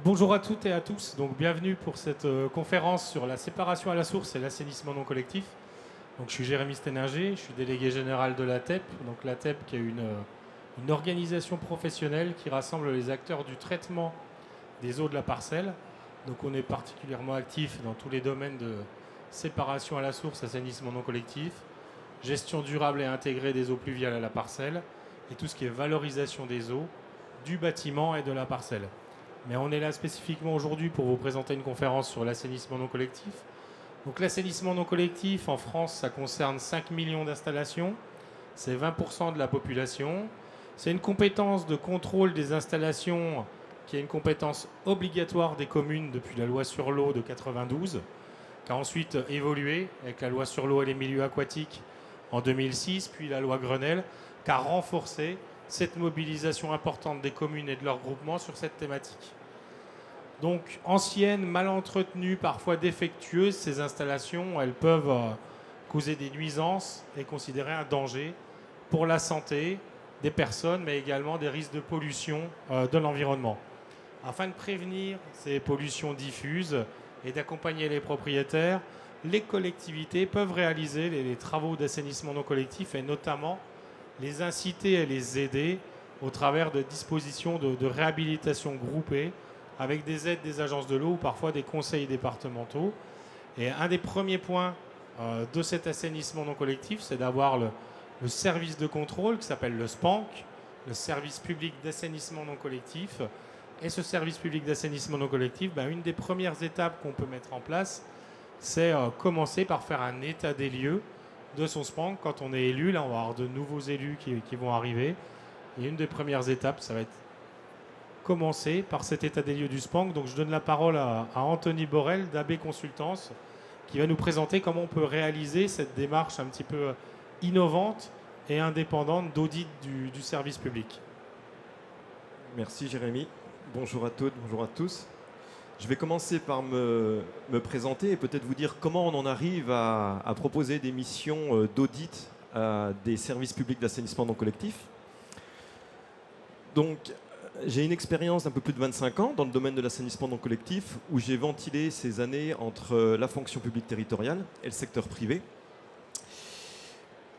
Bonjour à toutes et à tous, donc bienvenue pour cette conférence sur la séparation à la source et l'assainissement non collectif. Donc, je suis Jérémy Steninger, je suis délégué général de l'ATEP, donc l'ATEP qui est une organisation professionnelle qui rassemble les acteurs du traitement des eaux de la parcelle. Donc on est particulièrement actif dans tous les domaines de séparation à la source, assainissement non collectif, gestion durable et intégrée des eaux pluviales à la parcelle et tout ce qui est valorisation des eaux du bâtiment et de la parcelle. Mais on est là spécifiquement aujourd'hui pour vous présenter une conférence sur l'assainissement non collectif. Donc l'assainissement non collectif, en France, ça concerne 5 millions d'installations. C'est 20% de la population. C'est une compétence de contrôle des installations qui est une compétence obligatoire des communes depuis la loi sur l'eau de 92, qui a ensuite évolué avec la loi sur l'eau et les milieux aquatiques en 2006, puis la loi Grenelle, qui a renforcé cette mobilisation importante des communes et de leurs groupements sur cette thématique. Donc, anciennes, mal entretenues, parfois défectueuses, ces installations, elles peuvent causer des nuisances et considérer un danger pour la santé des personnes, mais également des risques de pollution de l'environnement. Afin de prévenir ces pollutions diffuses et d'accompagner les propriétaires, les collectivités peuvent réaliser les travaux d'assainissement non collectif et notamment les inciter et les aider au travers de dispositions de réhabilitation groupée avec des aides des agences de l'eau ou parfois des conseils départementaux. Et un des premiers points de cet assainissement non collectif, c'est d'avoir le service de contrôle qui s'appelle le SPANC, le service public d'assainissement non collectif. Et ce service public d'assainissement non collectif, une des premières étapes qu'on peut mettre en place, c'est commencer par faire un état des lieux de son SPANC. Quand on est élu, là on va avoir de nouveaux élus qui vont arriver. Et une des premières étapes, ça va être commencer par cet état des lieux du SPANC. Donc je donne la parole à Anthony Borel d'AB Consultance qui va nous présenter comment on peut réaliser cette démarche un petit peu innovante et indépendante d'audit du service public. Merci Jérémy. Bonjour à toutes, bonjour à tous. Je vais commencer par me présenter et peut-être vous dire comment on en arrive à proposer des missions d'audit à des services publics d'assainissement non collectif. Donc, j'ai une expérience d'un peu plus de 25 ans dans le domaine de l'assainissement non collectif où j'ai ventilé ces années entre la fonction publique territoriale et le secteur privé.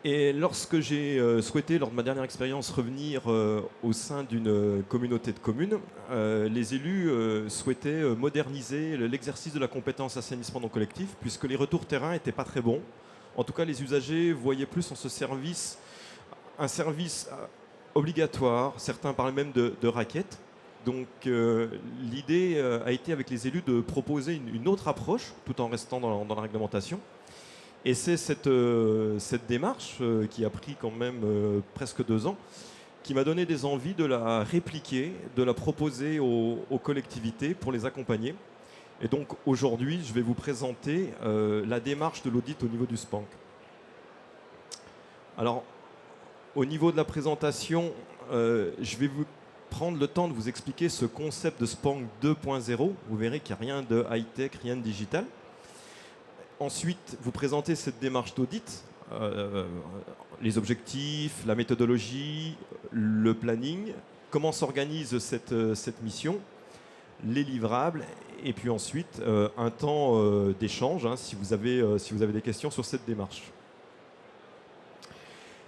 Et lorsque j'ai souhaité, lors de ma dernière expérience, revenir au sein d'une communauté de communes, les élus souhaitaient moderniser l'exercice de la compétence assainissement non collectif, puisque les retours terrain n'étaient pas très bons. En tout cas, les usagers voyaient plus en ce service un service obligatoire. Certains parlaient même de raquette. Donc l'idée a été avec les élus de proposer une autre approche, tout en restant dans la réglementation. Et c'est cette démarche qui a pris quand même presque 2 ans, qui m'a donné des envies de la répliquer, de la proposer aux collectivités pour les accompagner. Et donc aujourd'hui, je vais vous présenter la démarche de l'audit au niveau du SPANC. Alors, au niveau de la présentation, je vais vous prendre le temps de vous expliquer ce concept de SPANC 2.0. Vous verrez qu'il n'y a rien de high-tech, rien de digital. Ensuite, vous présentez cette démarche d'audit, les objectifs, la méthodologie, le planning, comment s'organise cette mission, les livrables, et puis ensuite un temps d'échange si vous avez des questions sur cette démarche.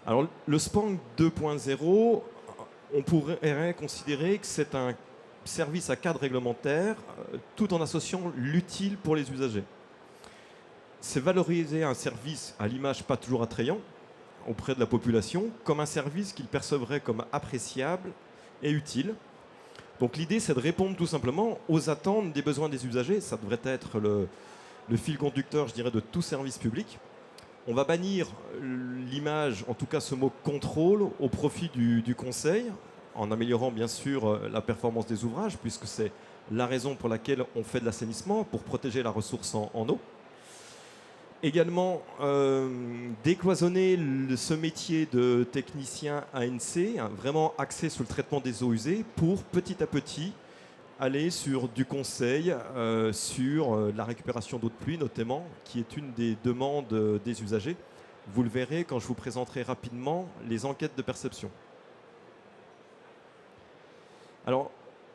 Alors, le SPANC 2.0, on pourrait considérer que c'est un service à cadre réglementaire tout en associant l'utile pour les usagers. C'est valoriser un service à l'image pas toujours attrayant auprès de la population comme un service qu'ils percevraient comme appréciable et utile. Donc l'idée, c'est de répondre tout simplement aux attentes des besoins des usagers. Ça devrait être le fil conducteur, je dirais, de tout service public. On va bannir l'image, en tout cas ce mot contrôle, au profit du conseil, en améliorant bien sûr la performance des ouvrages, puisque c'est la raison pour laquelle on fait de l'assainissement, pour protéger la ressource en eau. Également, décloisonner ce métier de technicien ANC, vraiment axé sur le traitement des eaux usées, pour petit à petit aller sur du conseil, sur la récupération d'eau de pluie notamment, qui est une des demandes des usagers. Vous le verrez quand je vous présenterai rapidement les enquêtes de perception. Alors,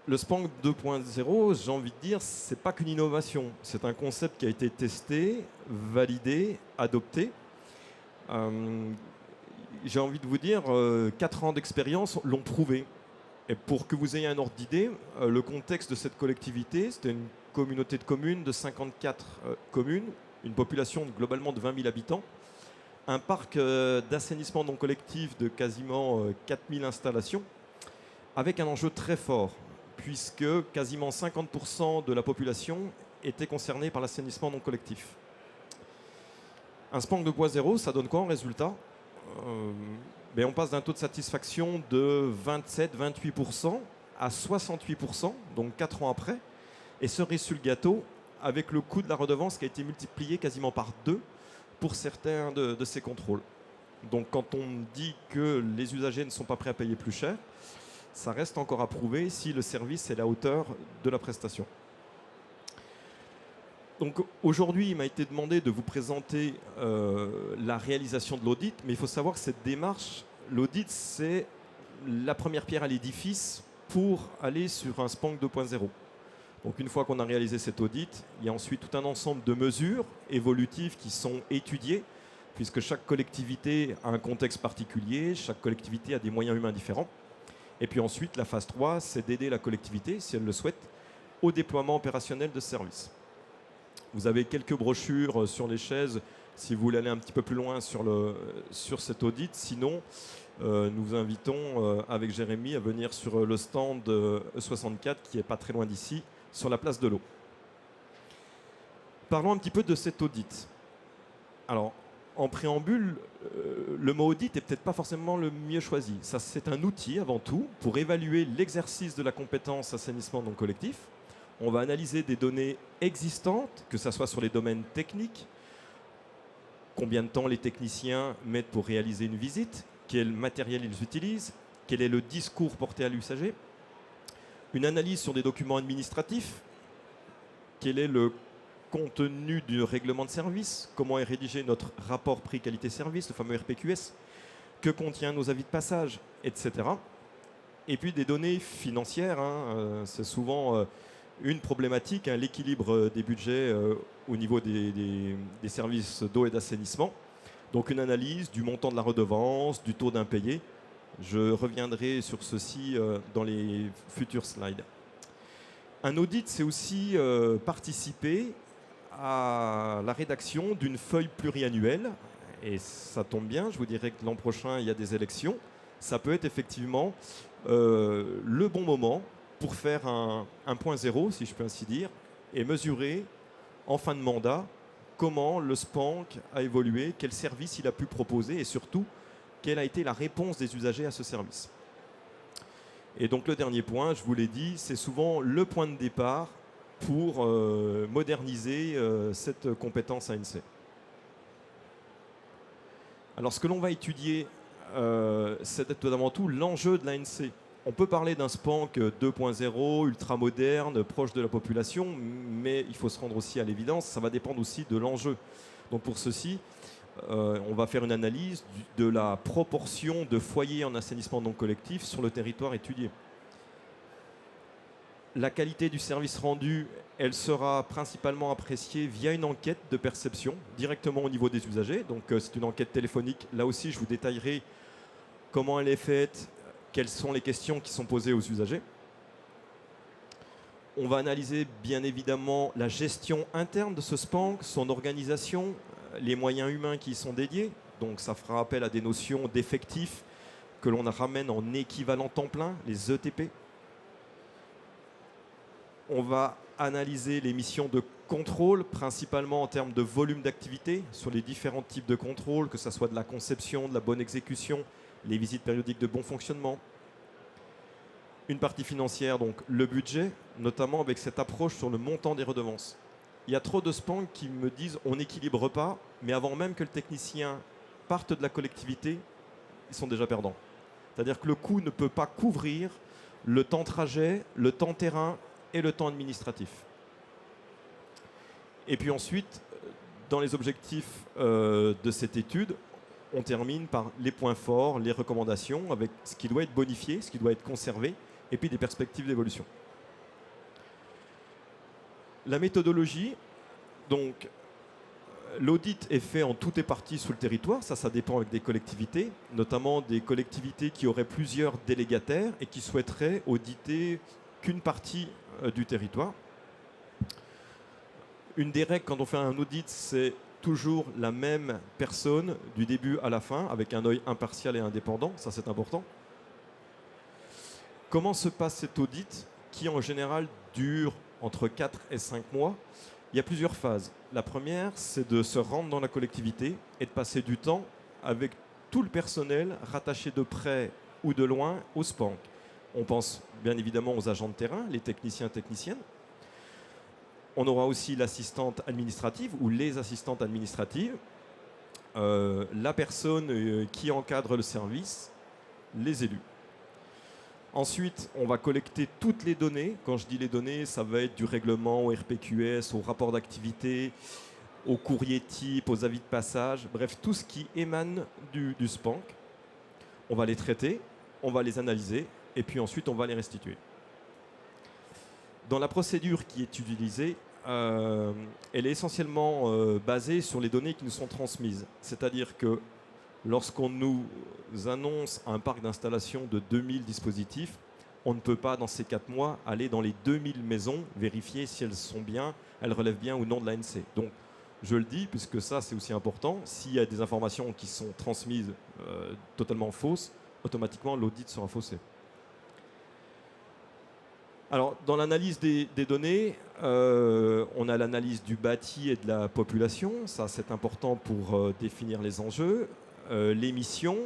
Le Spank 2.0, j'ai envie de dire, c'est pas qu'une innovation. C'est un concept qui a été testé, validé, adopté. J'ai envie de vous dire, 4 ans d'expérience l'ont prouvé. Et pour que vous ayez un ordre d'idée, le contexte de cette collectivité, c'était une communauté de communes de 54 communes, une population globalement de 20 000 habitants, un parc d'assainissement non collectif de quasiment 4000 installations, avec un enjeu très fort, puisque quasiment 50% de la population était concernée par l'assainissement non collectif. Un Spank 2.0, ça donne quoi en résultat? On passe d'un taux de satisfaction de 27-28% à 68%, donc 4 ans après. Et cerise sur le gâteau, avec le coût de la redevance qui a été multiplié quasiment par 2 pour certains de ces contrôles. Donc quand on dit que les usagers ne sont pas prêts à payer plus cher, ça reste encore à prouver si le service est à la hauteur de la prestation. Donc aujourd'hui, il m'a été demandé de vous présenter la réalisation de l'audit, mais il faut savoir que cette démarche, l'audit, c'est la première pierre à l'édifice pour aller sur un Spank 2.0. Donc une fois qu'on a réalisé cet audit, il y a ensuite tout un ensemble de mesures évolutives qui sont étudiées, puisque chaque collectivité a un contexte particulier, chaque collectivité a des moyens humains différents. Et puis ensuite, la phase 3, c'est d'aider la collectivité, si elle le souhaite, au déploiement opérationnel de ce service. Vous avez quelques brochures sur les chaises si vous voulez aller un petit peu plus loin sur cet audit. Sinon, nous vous invitons avec Jérémy à venir sur le stand E64 qui n'est pas très loin d'ici, sur la place de l'eau. Parlons un petit peu de cet audit. Alors, en préambule, le mot audit n'est peut-être pas forcément le mieux choisi. Ça, c'est un outil avant tout pour évaluer l'exercice de la compétence assainissement non collectif. On va analyser des données existantes, que ce soit sur les domaines techniques, combien de temps les techniciens mettent pour réaliser une visite, quel matériel ils utilisent, quel est le discours porté à l'usager, une analyse sur des documents administratifs, quel est le contenu du règlement de service, comment est rédigé notre rapport prix-qualité-service, le fameux RPQS, que contient nos avis de passage, etc. Et puis des données financières, c'est souvent une problématique, l'équilibre des budgets au niveau des services d'eau et d'assainissement. Donc une analyse du montant de la redevance, du taux d'impayé. Je reviendrai sur ceci dans les futurs slides. Un audit, c'est aussi participer à la rédaction d'une feuille pluriannuelle. Et ça tombe bien, je vous dirais que l'an prochain, il y a des élections. Ça peut être effectivement le bon moment pour faire un point zéro, si je peux ainsi dire, et mesurer en fin de mandat comment le Spank a évolué, quel service il a pu proposer et surtout, quelle a été la réponse des usagers à ce service. Et donc le dernier point, je vous l'ai dit, c'est souvent le point de départ pour moderniser cette compétence ANC. Alors ce que l'on va étudier, c'est avant tout l'enjeu de l'ANC. On peut parler d'un Spank 2.0, ultra moderne, proche de la population, mais il faut se rendre aussi à l'évidence, ça va dépendre aussi de l'enjeu. Donc pour ceci, on va faire une analyse de la proportion de foyers en assainissement non collectif sur le territoire étudié. La qualité du service rendu, elle sera principalement appréciée via une enquête de perception, directement au niveau des usagers. Donc c'est une enquête téléphonique. Là aussi, je vous détaillerai comment elle est faite, quelles sont les questions qui sont posées aux usagers. On va analyser bien évidemment la gestion interne de ce Spank, son organisation, les moyens humains qui y sont dédiés. Donc ça fera appel à des notions d'effectifs que l'on ramène en équivalent temps plein, les ETP. On va analyser les missions de contrôle, principalement en termes de volume d'activité, sur les différents types de contrôle, que ce soit de la conception, de la bonne exécution, les visites périodiques de bon fonctionnement. Une partie financière, donc le budget, notamment avec cette approche sur le montant des redevances. Il y a trop de Spank qui me disent on n'équilibre pas, mais avant même que le technicien parte de la collectivité, ils sont déjà perdants. C'est-à-dire que le coût ne peut pas couvrir le temps trajet, le temps terrain et le temps administratif. Et puis ensuite, dans les objectifs de cette étude, on termine par les points forts, les recommandations, avec ce qui doit être bonifié, ce qui doit être conservé, et puis des perspectives d'évolution. La méthodologie, donc l'audit est fait en tout et partie sous le territoire, ça dépend avec des collectivités, notamment des collectivités qui auraient plusieurs délégataires et qui souhaiteraient auditer qu'une partie du territoire. Une des règles quand on fait un audit, c'est toujours la même personne du début à la fin, avec un œil impartial et indépendant, ça c'est important. Comment se passe cet audit qui en général dure entre 4 et 5 mois? Il y a plusieurs phases. La première, c'est de se rendre dans la collectivité et de passer du temps avec tout le personnel rattaché de près ou de loin au SPANC. On pense bien évidemment aux agents de terrain, les techniciens, techniciennes. On aura aussi l'assistante administrative ou les assistantes administratives, la personne qui encadre le service, les élus. Ensuite, on va collecter toutes les données. Quand je dis les données, ça va être du règlement au RPQS, au rapport d'activité, au courrier type, aux avis de passage, bref, tout ce qui émane du SPANC. On va les traiter, on va les analyser et puis ensuite on va les restituer. Dans la procédure qui est utilisée, elle est essentiellement basée sur les données qui nous sont transmises. C'est-à-dire que lorsqu'on nous annonce un parc d'installation de 2000 dispositifs, on ne peut pas, dans ces 4 mois, aller dans les 2000 maisons, vérifier si elles sont bien, elles relèvent bien ou non de l'ANC. Donc, je le dis, puisque ça, c'est aussi important, s'il y a des informations qui sont transmises totalement fausses, automatiquement, l'audit sera faussé. Alors, dans l'analyse des données, on a l'analyse du bâti et de la population. Ça, c'est important pour définir les enjeux. Les missions,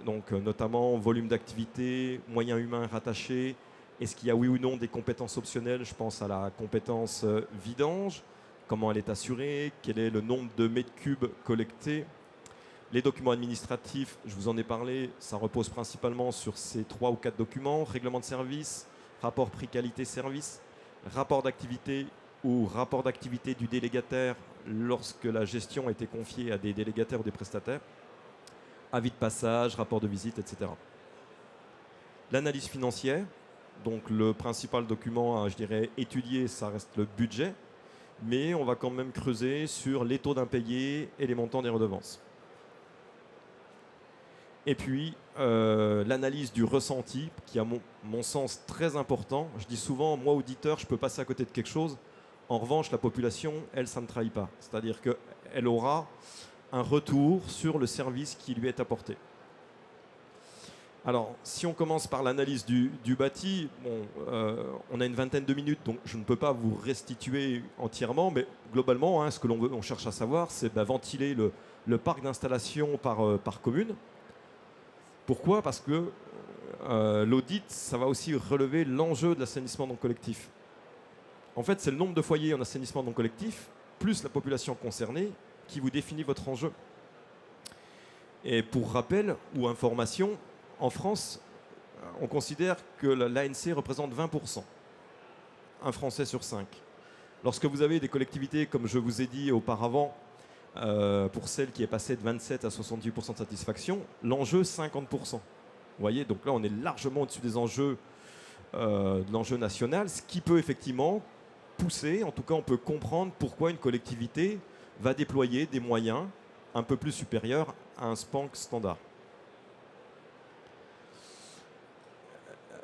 donc notamment volume d'activité, moyens humains rattachés. Est-ce qu'il y a oui ou non des compétences optionnelles? Je pense à la compétence vidange. Comment elle est assurée? Quel est le nombre de mètres cubes collectés? Les documents administratifs, je vous en ai parlé, ça repose principalement sur ces 3 ou 4 documents. Règlement de service, rapport prix qualité service, rapport d'activité ou rapport d'activité du délégataire lorsque la gestion a été confiée à des délégataires ou des prestataires, avis de passage, rapport de visite, etc. L'analyse financière, donc le principal document à, je dirais, étudier, ça reste le budget, mais on va quand même creuser sur les taux d'impayés et les montants des redevances. Et puis, l'analyse du ressenti, qui est à mon sens très important. Je dis souvent, moi, auditeur, je peux passer à côté de quelque chose. En revanche, la population, elle, ça ne trahit pas. C'est-à-dire qu'elle aura un retour sur le service qui lui est apporté. Alors, si on commence par l'analyse du bâti, bon, on a une vingtaine de minutes, donc je ne peux pas vous restituer entièrement, mais globalement, ce que l'on cherche à savoir, c'est ventiler le parc d'installation par commune. Pourquoi? Parce que l'audit, ça va aussi relever l'enjeu de l'assainissement non collectif. En fait, c'est le nombre de foyers en assainissement non collectif, plus la population concernée, qui vous définit votre enjeu. Et pour rappel ou information, en France, on considère que l'ANC représente 20%, un Français sur 5. Lorsque vous avez des collectivités, comme je vous ai dit auparavant, pour celle qui est passée de 27 à 78% de satisfaction, l'enjeu 50%. Vous voyez, donc là on est largement au-dessus des enjeux de l'enjeu national, ce qui peut effectivement pousser, en tout cas on peut comprendre pourquoi une collectivité va déployer des moyens un peu plus supérieurs à un SPANC standard.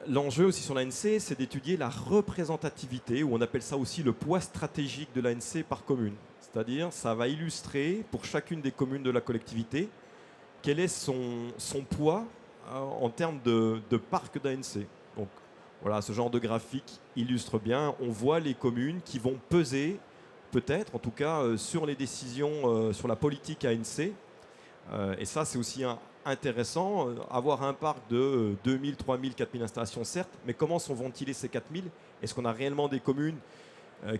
L'enjeu aussi sur l'ANC, c'est d'étudier la représentativité, ou on appelle ça aussi le poids stratégique de l'ANC par commune. C'est-à-dire, ça va illustrer pour chacune des communes de la collectivité quel est son poids en termes de parc d'ANC. Donc voilà, ce genre de graphique illustre bien. On voit les communes qui vont peser, peut-être en tout cas, sur les décisions, sur la politique ANC. Et ça, c'est aussi intéressant. Avoir un parc de 2000, 3000, 4000 installations, certes, mais comment sont ventilées ces 4000? Est-ce qu'on a réellement des communes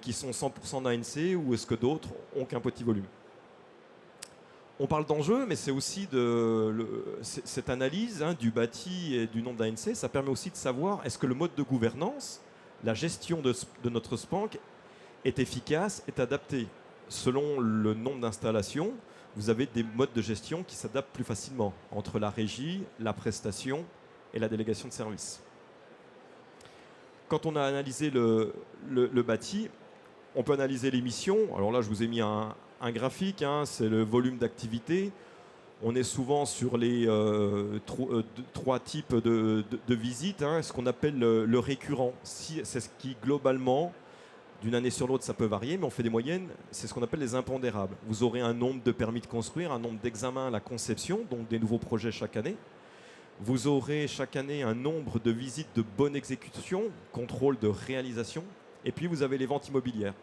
qui sont 100% d'ANC ou est-ce que d'autres ont qu'un petit volume? On parle d'enjeux, mais c'est aussi cette analyse du bâti et du nombre d'ANC, ça permet aussi de savoir est-ce que le mode de gouvernance, la gestion de notre SPANC est efficace, est adapté. Selon le nombre d'installations, vous avez des modes de gestion qui s'adaptent plus facilement entre la régie, la prestation et la délégation de services. Quand on a analysé le bâti, on peut analyser les missions. Alors là, je vous ai mis un graphique, hein, c'est le volume d'activité. On est souvent sur les trois types de visites, hein, ce qu'on appelle le récurrent. C'est ce qui, globalement, d'une année sur l'autre, ça peut varier, mais on fait des moyennes, c'est ce qu'on appelle les impondérables. Vous aurez un nombre de permis de construire, un nombre d'examens à la conception, donc des nouveaux projets chaque année. Vous aurez chaque année un nombre de visites de bonne exécution, contrôle de réalisation, et puis vous avez les ventes immobilières.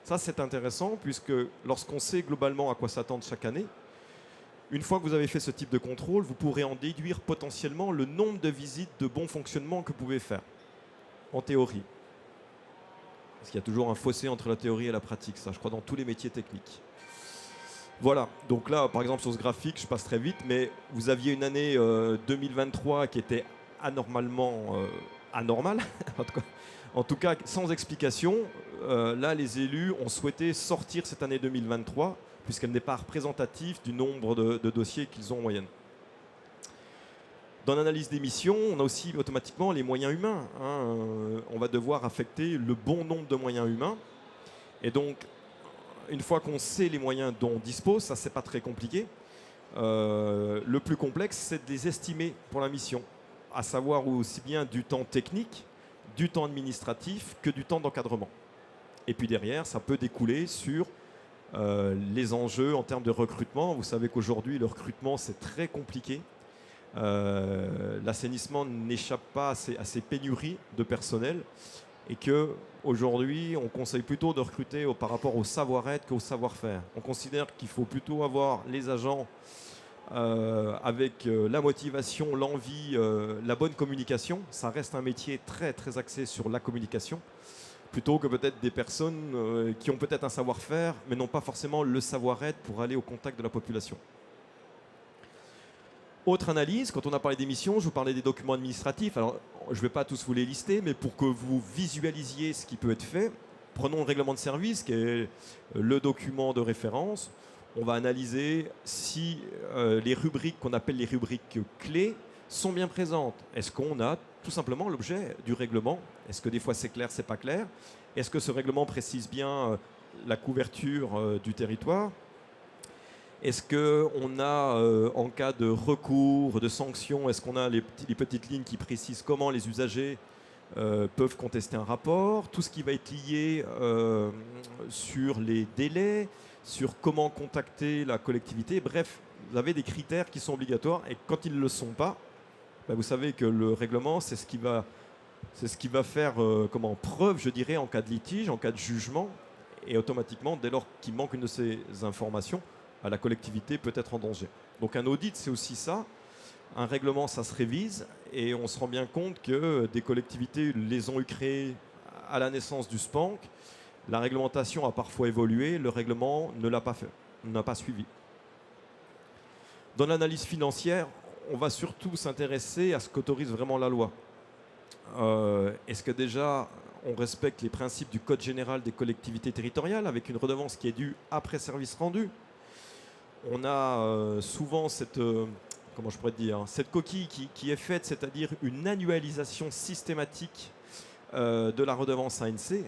Ça, c'est intéressant, puisque lorsqu'on sait globalement à quoi s'attendre chaque année, une fois que vous avez fait ce type de contrôle, vous pourrez en déduire potentiellement le nombre de visites de bon fonctionnement que vous pouvez faire, en théorie. Parce qu'il y a toujours un fossé entre la théorie et la pratique, ça, je crois, dans tous les métiers techniques. Voilà, donc là, par exemple, sur ce graphique, je passe très vite, mais vous aviez une année 2023 qui était anormalement anormale, en tout cas sans explication. Là, les élus ont souhaité sortir cette année 2023, puisqu'elle n'est pas représentative du nombre de dossiers qu'ils ont en moyenne. Dans l'analyse des missions, on a aussi automatiquement les moyens humains, hein. On va devoir affecter le bon nombre de moyens humains. Et donc, une fois qu'on sait les moyens dont on dispose, ça c'est pas très compliqué. Le plus complexe, c'est de les estimer pour la mission, à savoir aussi bien du temps technique, du temps administratif que du temps d'encadrement. Et puis derrière, ça peut découler sur les enjeux en termes de recrutement. Vous savez qu'aujourd'hui, le recrutement, c'est très compliqué. L'assainissement n'échappe pas à ces pénuries de personnel. Et qu'aujourd'hui, on conseille plutôt de recruter par rapport au savoir-être qu'au savoir-faire. On considère qu'il faut plutôt avoir les agents avec la motivation, l'envie, la bonne communication. Ça reste un métier très, très axé sur la communication, plutôt que peut-être des personnes qui ont peut-être un savoir-faire, mais n'ont pas forcément le savoir-être pour aller au contact de la population. Autre analyse, quand on a parlé des missions, je vous parlais des documents administratifs. Alors, je ne vais pas tous vous les lister, mais pour que vous visualisiez ce qui peut être fait, prenons le règlement de service, qui est le document de référence. On va analyser si les rubriques qu'on appelle les rubriques clés sont bien présentes. Est-ce qu'on a tout simplement l'objet du règlement? Est-ce que des fois c'est clair, c'est pas clair? Est-ce que ce règlement précise bien la couverture du territoire? Est-ce qu'on a, en cas de recours, de sanctions, est-ce qu'on a les petites lignes qui précisent comment les usagers peuvent contester un rapport? Tout ce qui va être lié sur les délais, sur comment contacter la collectivité. Bref, vous avez des critères qui sont obligatoires et quand ils ne le sont pas, ben vous savez que le règlement, c'est ce qui va faire preuve, je dirais, en cas de litige, en cas de jugement. Et automatiquement, dès lors qu'il manque une de ces informations, la collectivité peut être en danger. Donc un audit, c'est aussi ça. Un règlement, ça se révise et on se rend bien compte que des collectivités les ont eu créées à la naissance du SPANC. La réglementation a parfois évolué, le règlement ne l'a pas fait, n'a pas suivi. Dans l'analyse financière, on va surtout s'intéresser à ce qu'autorise vraiment la loi. Est-ce que déjà on respecte les principes du Code général des collectivités territoriales avec une redevance qui est due après service rendu? On a souvent cette coquille qui est faite, c'est-à-dire une annualisation systématique de la redevance ANC.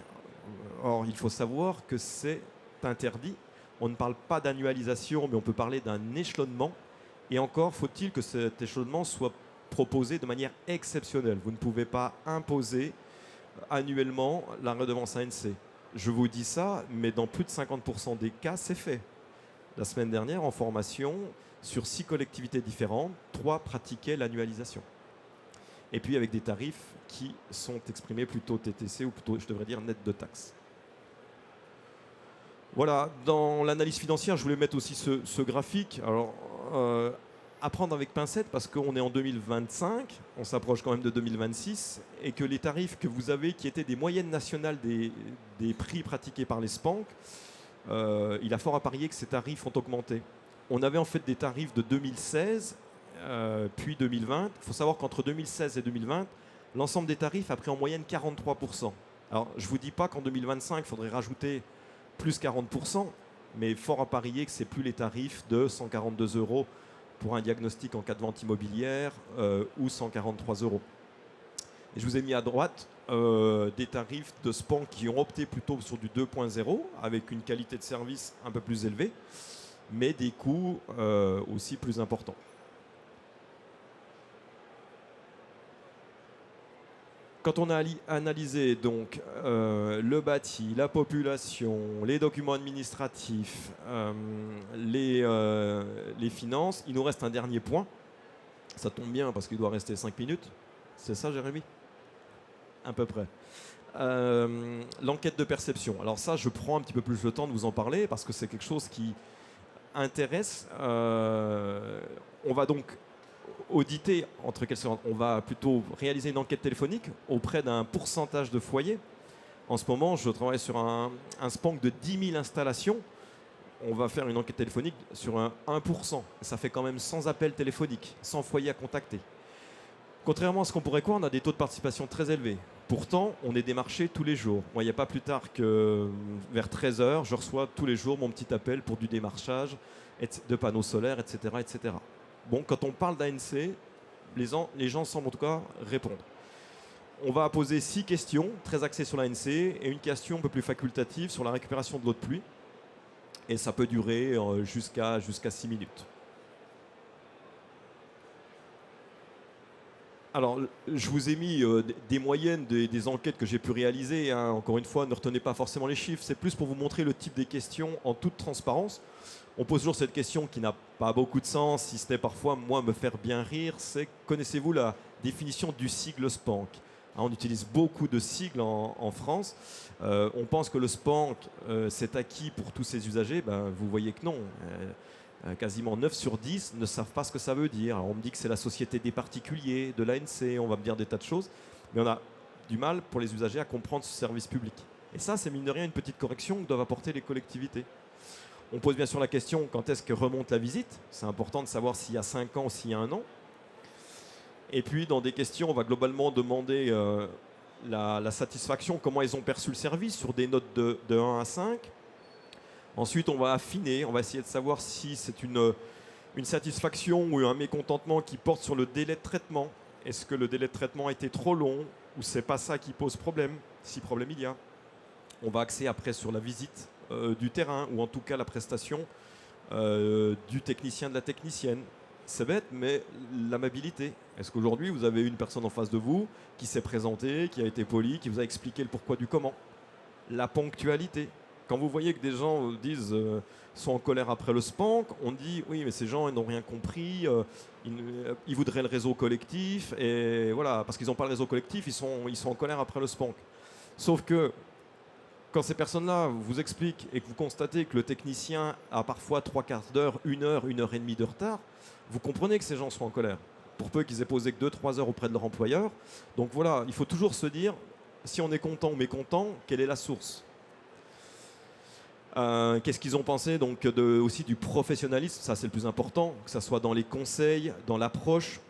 Or, il faut savoir que c'est interdit. On ne parle pas d'annualisation, mais on peut parler d'un échelonnement. Et encore, faut-il que cet échelonnement soit proposé de manière exceptionnelle. Vous ne pouvez pas imposer annuellement la redevance ANC. Je vous dis ça, mais dans plus de 50% des cas, c'est fait. La semaine dernière, en formation, sur 6 collectivités différentes, 3 pratiquaient l'annualisation. Et puis avec des tarifs qui sont exprimés plutôt TTC, ou plutôt, je devrais dire, net de taxes. Voilà, dans l'analyse financière, je voulais mettre aussi ce graphique. Alors, à prendre avec pincette parce qu'on est en 2025, on s'approche quand même de 2026, et que les tarifs que vous avez, qui étaient des moyennes nationales des prix pratiqués par les SPANC, il a fort à parier que ces tarifs ont augmenté. On avait en fait des tarifs de 2016, puis 2020. Il faut savoir qu'entre 2016 et 2020, l'ensemble des tarifs a pris en moyenne 43%. Alors, je ne vous dis pas qu'en 2025, il faudrait rajouter plus 40%, mais fort à parier que ce n'est plus les tarifs de 142 € pour un diagnostic en cas de vente immobilière ou 143 €. Et je vous ai mis à droite des tarifs de SPAN qui ont opté plutôt sur du 2.0 avec une qualité de service un peu plus élevée, mais des coûts aussi plus importants. Quand on a analysé donc le bâti, la population, les documents administratifs, les finances, il nous reste un dernier point. Ça tombe bien parce qu'il doit rester 5 minutes. C'est ça, Jérémy? À peu près. L'enquête de perception. Alors ça, je prends un petit peu plus le temps de vous en parler parce que c'est quelque chose qui intéresse. On va donc auditer, on va plutôt réaliser une enquête téléphonique auprès d'un pourcentage de foyers. En ce moment, je travaille sur un SPANC de 10 000 installations. On va faire une enquête téléphonique sur un 1%. Ça fait quand même 100 appels téléphoniques, 100 foyers à contacter. Contrairement à ce qu'on pourrait croire, on a des taux de participation très élevés. Pourtant, on est démarché tous les jours. Moi, il n'y a pas plus tard que vers 13 h, je reçois tous les jours mon petit appel pour du démarchage de panneaux solaires, etc., etc. Bon, quand on parle d'ANC, les gens semblent en tout cas répondre. On va poser 6 questions, très axées sur l'ANC, et une question un peu plus facultative sur la récupération de l'eau de pluie. Et ça peut durer jusqu'à 6 minutes. Alors, je vous ai mis des moyennes des enquêtes que j'ai pu réaliser. Hein. Encore une fois, ne retenez pas forcément les chiffres. C'est plus pour vous montrer le type des questions en toute transparence. On pose toujours cette question qui n'a pas beaucoup de sens, si ce n'est parfois, moi, me faire bien rire. C'est, connaissez-vous la définition du sigle SPANC? Hein, on utilise beaucoup de sigles en France. On pense que le SPANC, c'est acquis pour tous ses usagers. Ben, vous voyez que non. Quasiment 9 sur 10 ne savent pas ce que ça veut dire. Alors on me dit que c'est la société des particuliers, de l'ANC, on va me dire des tas de choses, mais on a du mal pour les usagers à comprendre ce service public. Et ça, c'est mine de rien une petite correction que doivent apporter les collectivités. On pose bien sûr la question, quand est-ce que remonte la visite? C'est important de savoir s'il y a 5 ans ou s'il y a 1 an. Et puis, dans des questions, on va globalement demander la satisfaction, comment ils ont perçu le service, sur des notes de 1 à 5. Ensuite, on va affiner, on va essayer de savoir si c'est une satisfaction ou un mécontentement qui porte sur le délai de traitement. Est-ce que le délai de traitement a été trop long ou c'est pas ça qui pose problème, si problème il y a. On va axer après sur la visite du terrain ou en tout cas la prestation du technicien, de la technicienne. C'est bête, mais l'amabilité. Est-ce qu'aujourd'hui, vous avez une personne en face de vous qui s'est présentée, qui a été polie, qui vous a expliqué le pourquoi du comment? La ponctualité. Quand vous voyez que des gens sont en colère après le SPANC, on dit oui, mais ces gens ils n'ont rien compris, ils voudraient le réseau collectif, et voilà, parce qu'ils n'ont pas le réseau collectif, ils sont en colère après le SPANC. Sauf que quand ces personnes-là vous expliquent et que vous constatez que le technicien a parfois 3/4 d'heure, 1 heure, 1 heure et demie de retard, vous comprenez que ces gens sont en colère, pour peu qu'ils aient posé que 2-3 heures auprès de leur employeur. Donc voilà, il faut toujours se dire, si on est content ou mécontent, quelle est la source? Qu'est-ce qu'ils ont pensé donc aussi du professionnalisme? Ça, c'est le plus important, que ce soit dans les conseils, dans l'approche.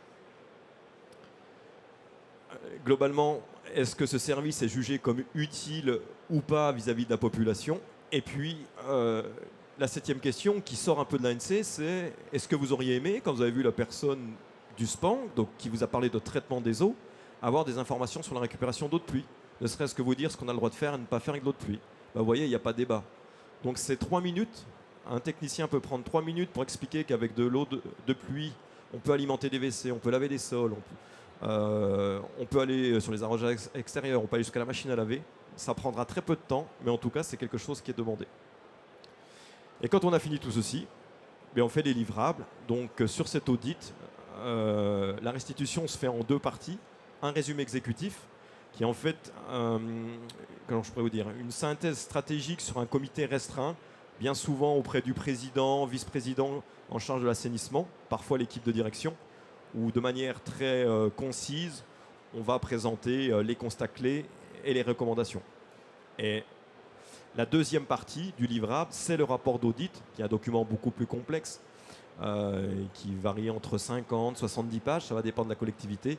Globalement, est-ce que ce service est jugé comme utile ou pas vis-à-vis de la population? Et puis, la 7e question qui sort un peu de l'ANC, c'est est-ce que vous auriez aimé, quand vous avez vu la personne du SPANC, donc qui vous a parlé de traitement des eaux, avoir des informations sur la récupération d'eau de pluie? Ne serait-ce que vous dire ce qu'on a le droit de faire et ne pas faire avec de l'eau de pluie. Vous voyez, il n'y a pas de débat. Donc c'est 3 minutes. Un technicien peut prendre 3 minutes pour expliquer qu'avec de l'eau de pluie, on peut alimenter des WC, on peut laver des sols, on peut aller sur les arrosages extérieurs, on peut aller jusqu'à la machine à laver. Ça prendra très peu de temps, mais en tout cas, c'est quelque chose qui est demandé. Et quand on a fini tout ceci, on fait des livrables. Donc sur cet audit, la restitution se fait en 2 parties. Un résumé exécutif, qui est en fait, comment je pourrais vous dire, une synthèse stratégique sur un comité restreint, bien souvent auprès du président, vice-président en charge de l'assainissement, parfois l'équipe de direction, où de manière très concise, on va présenter les constats clés et les recommandations. Et la 2e partie du livrable, c'est le rapport d'audit, qui est un document beaucoup plus complexe, qui varie entre 50 et 70 pages, ça va dépendre de la collectivité,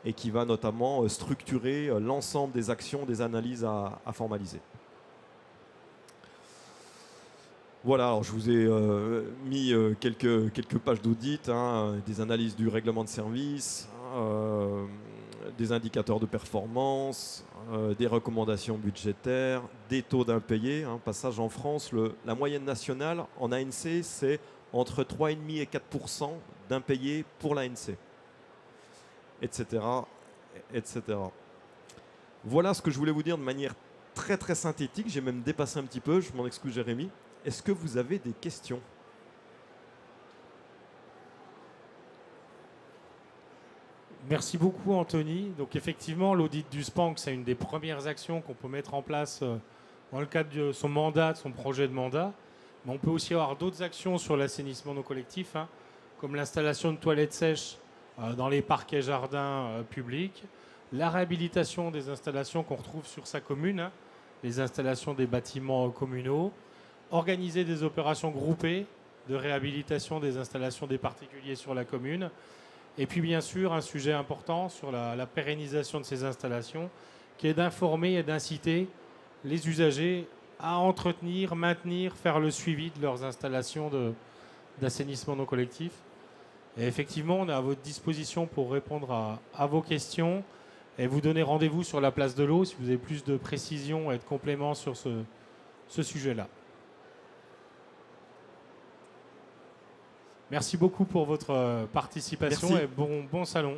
et qui va notamment structurer l'ensemble des actions, des analyses à formaliser. Voilà, alors je vous ai mis quelques pages d'audit, hein, des analyses du règlement de service, des indicateurs de performance, des recommandations budgétaires, des taux d'impayés. Passage en France, la moyenne nationale en ANC, c'est entre 3,5 et 4% d'impayés pour l'ANC, etc., etc. Voilà ce que je voulais vous dire de manière très très synthétique. J'ai même dépassé un petit peu, je m'en excuse Jérémy. Est-ce que vous avez des questions ? Merci beaucoup Anthony. Donc effectivement, l'audit du SPANC, c'est une des premières actions qu'on peut mettre en place dans le cadre de son mandat, de son projet de mandat. Mais on peut aussi avoir d'autres actions sur l'assainissement non collectif, comme l'installation de toilettes sèches dans les parcs et jardins publics, la réhabilitation des installations qu'on retrouve sur sa commune, les installations des bâtiments communaux, organiser des opérations groupées de réhabilitation des installations des particuliers sur la commune. Et puis bien sûr, un sujet important sur la pérennisation de ces installations, qui est d'informer et d'inciter les usagers à entretenir, maintenir, faire le suivi de leurs installations d'assainissement non collectif. Et effectivement, on est à votre disposition pour répondre à vos questions et vous donner rendez-vous sur la place de l'eau si vous avez plus de précisions et de compléments sur ce sujet-là. Merci beaucoup pour votre participation. Merci. Et bon salon.